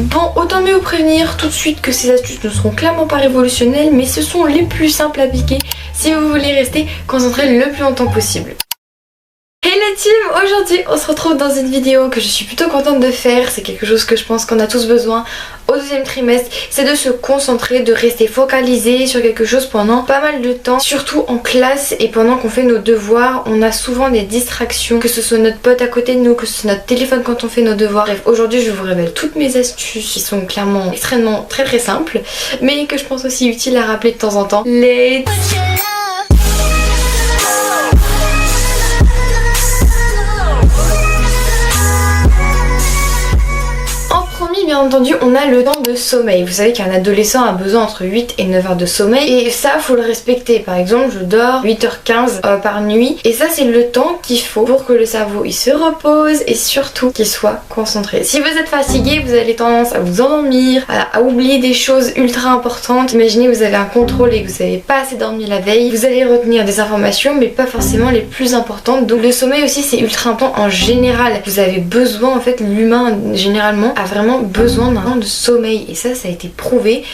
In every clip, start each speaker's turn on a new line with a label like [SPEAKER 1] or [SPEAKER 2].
[SPEAKER 1] Bon, autant mieux vous prévenir tout de suite que ces astuces ne seront clairement pas révolutionnelles, mais ce sont les plus simples à appliquer si vous voulez rester concentré le plus longtemps possible. Hey la team, aujourd'hui on se retrouve dans une vidéo que je suis plutôt contente de faire. C'est quelque chose que je pense qu'on a tous besoin au deuxième trimestre, c'est de se concentrer, de rester focalisé sur quelque chose pendant pas mal de temps, surtout en classe et pendant qu'on fait nos devoirs. On a souvent des distractions, que ce soit notre pote à côté de nous, que ce soit notre téléphone quand on fait nos devoirs. Bref, aujourd'hui je vous révèle toutes mes astuces qui sont clairement extrêmement très simples, mais que je pense aussi utiles à rappeler de temps en temps. Let's bien entendu, on a le temps de sommeil. Vous savez qu'un adolescent a besoin entre 8 et 9 heures de sommeil et ça faut le respecter. Par exemple, je dors 8h15 par nuit et ça c'est le temps qu'il faut pour que le cerveau il se repose et surtout qu'il soit concentré. Si vous êtes fatigué, vous avez tendance à vous endormir, à oublier des choses ultra importantes. Imaginez vous avez un contrôle et que vous n'avez pas assez dormi la veille, vous allez retenir des informations mais pas forcément les plus importantes. Donc le sommeil aussi c'est ultra important en général. Vous avez besoin, en fait l'humain généralement a vraiment besoin d'un temps de sommeil et ça a été prouvé.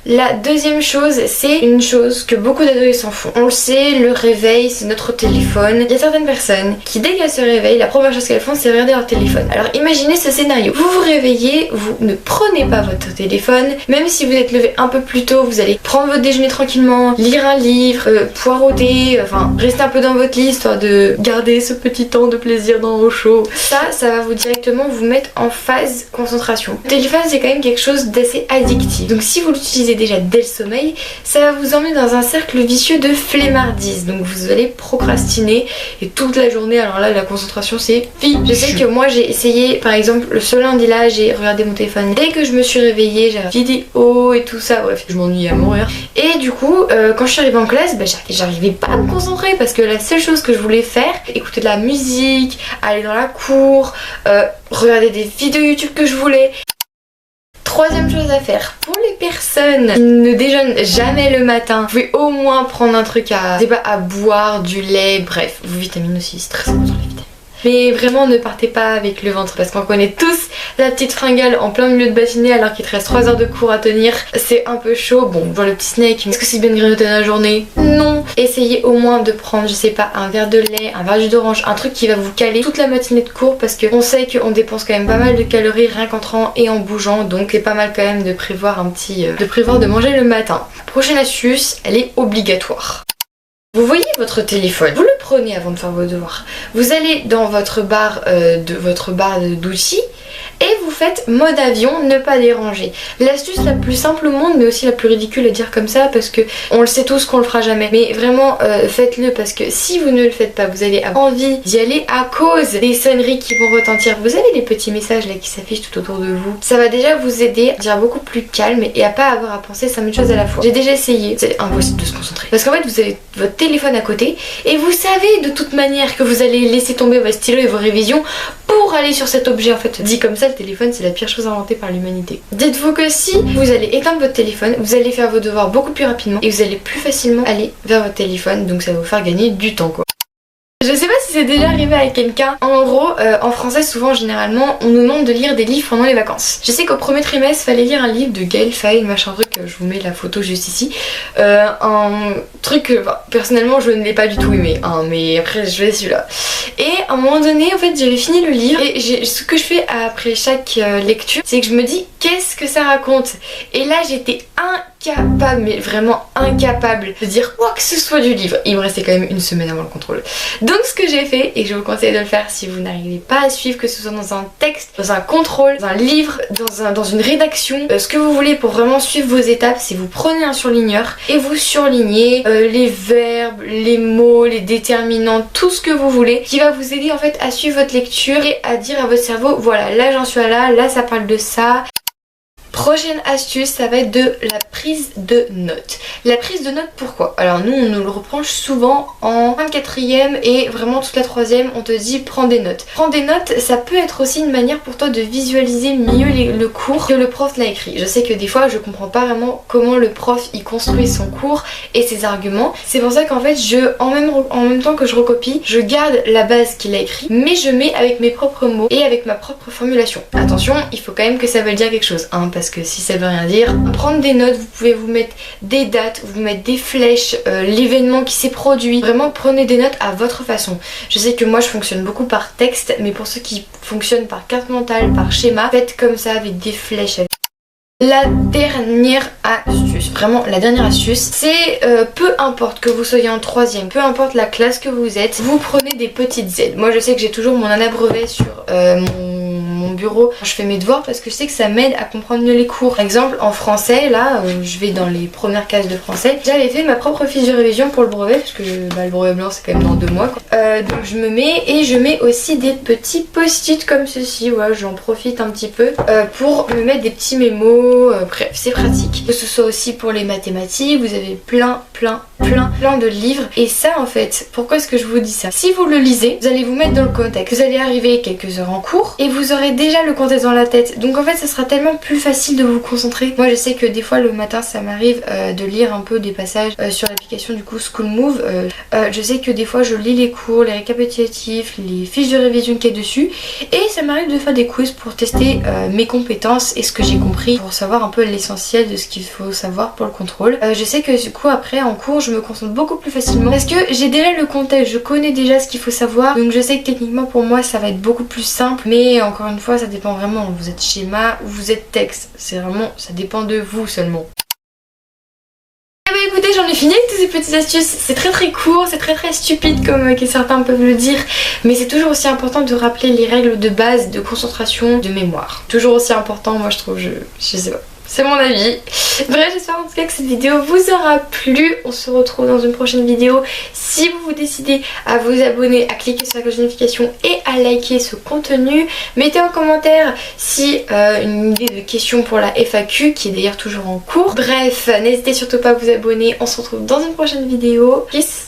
[SPEAKER 1] La deuxième chose, c'est une chose que beaucoup d'adolescents font. On le sait, le réveil, c'est notre téléphone. Il y a certaines personnes qui, dès qu'elles se réveillent, la première chose qu'elles font, c'est regarder leur téléphone. Alors imaginez ce scénario. Vous vous réveillez, vous ne prenez pas votre téléphone. Même si vous êtes levé un peu plus tôt, vous allez prendre votre déjeuner tranquillement, lire un livre, poireauter, enfin rester un peu dans votre lit, histoire de garder ce petit temps de plaisir dans vos chaud. Ça va vous directement vous mettre en phase concentration. Le téléphone, c'est quand même quelque chose d'assez addictif. Donc si vous l'utilisez déjà dès le sommeil, ça va vous emmener dans un cercle vicieux de flemmardise. Donc vous allez procrastiner et toute la journée, alors là la concentration c'est fichu. Je sais que moi j'ai essayé, par exemple ce lundi là, j'ai regardé mon téléphone dès que je me suis réveillée, j'avais une vidéo et tout ça, bref je m'ennuyais à mourir. Et du coup quand je suis arrivée en classe, j'arrivais pas à me concentrer parce que la seule chose que je voulais faire, écouter de la musique, aller dans la cour, regarder des vidéos YouTube que je voulais. Troisième chose à faire, pour les personnes qui ne déjeunent jamais le matin, vous pouvez au moins prendre un truc à boire, du lait, bref, vos vitamines aussi, c'est très important les vitamines. Mais vraiment ne partez pas avec le ventre parce qu'on connaît tous la petite fringale en plein milieu de matinée alors qu'il te reste 3 heures de cours à tenir. C'est un peu chaud. Bon, voir le petit snake, est-ce que c'est bien de grignoter dans la journée? Non. Essayez au moins de prendre, je sais pas, un verre de lait, un verre de jus d'orange, un truc qui va vous caler toute la matinée de cours parce qu'on sait qu'on dépense quand même pas mal de calories rien qu'entrant et en bougeant. Donc c'est pas mal quand même de prévoir de manger le matin. Prochaine astuce, elle est obligatoire. Vous voyez votre téléphone, vous le prenez avant de faire vos devoirs. Vous allez dans votre barre d'outils et vous faites mode avion, ne pas déranger. L'astuce la plus simple au monde mais aussi la plus ridicule à dire comme ça parce que on le sait tous qu'on le fera jamais. Mais vraiment faites-le parce que si vous ne le faites pas, vous allez avoir envie d'y aller à cause des sonneries qui vont retentir. Vous avez les petits messages là qui s'affichent tout autour de vous. Ça va déjà vous aider à dire beaucoup plus calme et à pas avoir à penser 5000 choses à la fois. J'ai déjà essayé, c'est impossible de se concentrer. Parce qu'en fait vous avez votre téléphone à côté et vous savez de toute manière que vous allez laisser tomber votre stylo et vos révisions pour aller sur cet objet. En fait, dit comme ça, le téléphone c'est la pire chose inventée par l'humanité. Dites-vous que si vous allez éteindre votre téléphone, vous allez faire vos devoirs beaucoup plus rapidement et vous allez plus facilement aller vers votre téléphone, donc ça va vous faire gagner du temps quoi. Je sais pas si c'est déjà arrivé à quelqu'un. En gros, en français, souvent, généralement, on nous demande de lire des livres pendant les vacances. Je sais qu'au premier trimestre, fallait lire un livre de Gaël Faye, machin truc, je vous mets la photo juste ici. Un truc, personnellement, je ne l'ai pas du tout aimé, hein, mais après, je vais celui-là. Et à un moment donné, en fait, j'avais fini le livre et ce que je fais après chaque lecture, c'est que je me dis, qu'est-ce que ça raconte? Et là, j'étais incapable, mais vraiment incapable de dire quoi que ce soit du livre. Il me restait quand même une semaine avant le contrôle. Donc ce que j'ai fait, et je vous conseille de le faire si vous n'arrivez pas à suivre, que ce soit dans un texte, dans un contrôle, dans un livre, dans une rédaction, ce que vous voulez pour vraiment suivre vos étapes, c'est vous prenez un surligneur et vous surlignez les verbes, les mots, les déterminants, tout ce que vous voulez, qui va vous aider en fait à suivre votre lecture et à dire à votre cerveau, voilà, là j'en suis à là ça parle de ça. Prochaine astuce, ça va être de la prise de notes. La prise de notes, pourquoi? Alors nous, on nous le reproche souvent en 24e et vraiment toute la 3e, on te dit prends des notes. Prends des notes, ça peut être aussi une manière pour toi de visualiser mieux le cours que le prof l'a écrit. Je sais que des fois, je comprends pas vraiment comment le prof il construit son cours et ses arguments. C'est pour ça qu'en fait, en même temps que je recopie, je garde la base qu'il a écrit, mais je mets avec mes propres mots et avec ma propre formulation. Attention, il faut quand même que ça veuille dire quelque chose, hein, parce que si ça veut rien dire, prendre des notes, vous pouvez vous mettre des dates, vous mettre des flèches, l'événement qui s'est produit. Vraiment, prenez des notes à votre façon. Je sais que moi, je fonctionne beaucoup par texte, mais pour ceux qui fonctionnent par carte mentale, par schéma, faites comme ça avec des flèches. La dernière astuce, vraiment la dernière astuce, c'est peu importe que vous soyez en 3e, peu importe la classe que vous êtes, vous prenez des petites aides. Moi je sais que j'ai toujours mon anabrevet sur mon bureau quand je fais mes devoirs parce que je sais que ça m'aide à comprendre mieux les cours. Par exemple en français, là je vais dans les premières cases de français, j'avais fait ma propre fiche de révision pour le brevet parce que le brevet blanc c'est quand même dans 2 mois quoi. Donc je me mets et je mets aussi des petits post-it comme ceci, voilà, j'en profite un petit peu pour me mettre des petits mémos. Bref, c'est pratique. Que ce soit aussi pour les mathématiques, vous avez plein de livres. Et ça en fait, pourquoi est-ce que je vous dis ça? Si vous le lisez, vous allez vous mettre dans le contexte. Vous allez arriver quelques heures en cours et vous aurez déjà le contexte dans la tête. Donc en fait, ça sera tellement plus facile de vous concentrer. Moi je sais que des fois le matin ça m'arrive de lire un peu des passages sur l'application du coup School Move. Je sais que des fois je lis les cours, les récapitulatifs, les fiches de révision qu'il y a dessus. Et ça m'arrive de faire des quiz pour tester mes compétences et ce que j'ai compris, pour savoir un peu l'essentiel de ce qu'il faut savoir pour le contrôle. Je sais que du coup après en cours je me concentre beaucoup plus facilement parce que j'ai déjà le contexte, je connais déjà ce qu'il faut savoir, donc je sais que techniquement pour moi ça va être beaucoup plus simple, mais encore une fois ça dépend vraiment, vous êtes schéma ou vous êtes texte, c'est vraiment, ça dépend de vous seulement. Eh ben écoutez, j'en ai fini avec toutes ces petites astuces. C'est très court, c'est très stupide comme certains peuvent le dire, mais c'est toujours aussi important de rappeler les règles de base de concentration, de mémoire. Toujours aussi important, moi je trouve, je sais pas. C'est mon avis. Bref, j'espère en tout cas que cette vidéo vous aura plu. On se retrouve dans une prochaine vidéo. Si vous décidez à vous abonner, à cliquer sur la cloche de notification et à liker ce contenu, mettez en commentaire si une idée de question pour la FAQ qui est d'ailleurs toujours en cours. Bref, n'hésitez surtout pas à vous abonner. On se retrouve dans une prochaine vidéo. Peace.